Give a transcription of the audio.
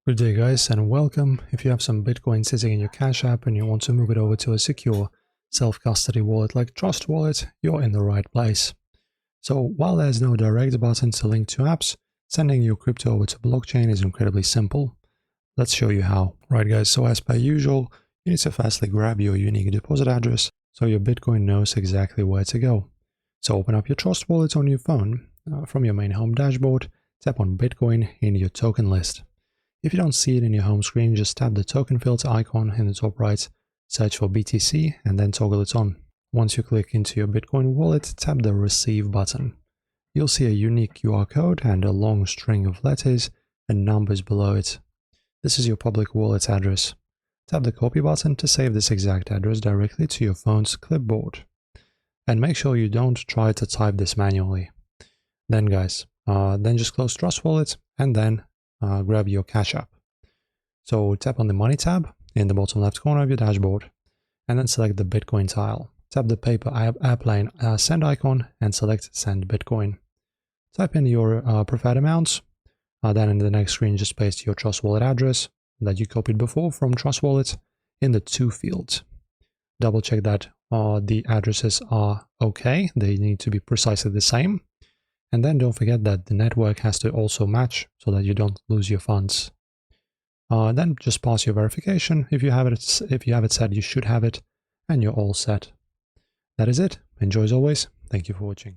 Good day guys and welcome. If you have some Bitcoin sitting in your Cash App and you want to move it over to a secure self-custody wallet like Trust Wallet, you're in the right place. So while there's no direct button to link to apps, sending your crypto over to blockchain is incredibly simple. Let's show you how. Right guys, so as per usual, you need to firstly grab your unique deposit address so your Bitcoin knows exactly where to go. So open up your Trust Wallet on your phone. From your main home dashboard, tap on Bitcoin in your token list. If you don't see it in your home screen, just tap the token filter icon in the top right, search for BTC and then toggle it on. Once you click into your Bitcoin wallet, tap the Receive button. You'll see a unique QR code and a long string of letters and numbers below it. This is your public wallet address. Tap the Copy button to save this exact address directly to your phone's clipboard. And make sure you don't try to type this manually. Then guys, just close Trust Wallet and then grab your Cash App. So tap on the Money tab in the bottom left corner of your dashboard and then select the Bitcoin tile. Tap the paper airplane send icon and select Send Bitcoin. Type in your preferred amounts. Then in the next screen, just paste your Trust Wallet address that you copied before from Trust Wallet in the To field. Double check that the addresses are okay. They need to be precisely the same. And then don't forget that the network has to also match so that you don't lose your funds. Then just pass your verification. If you have it set, you should have it, and you're all set. That is it. Enjoy as always. Thank you for watching.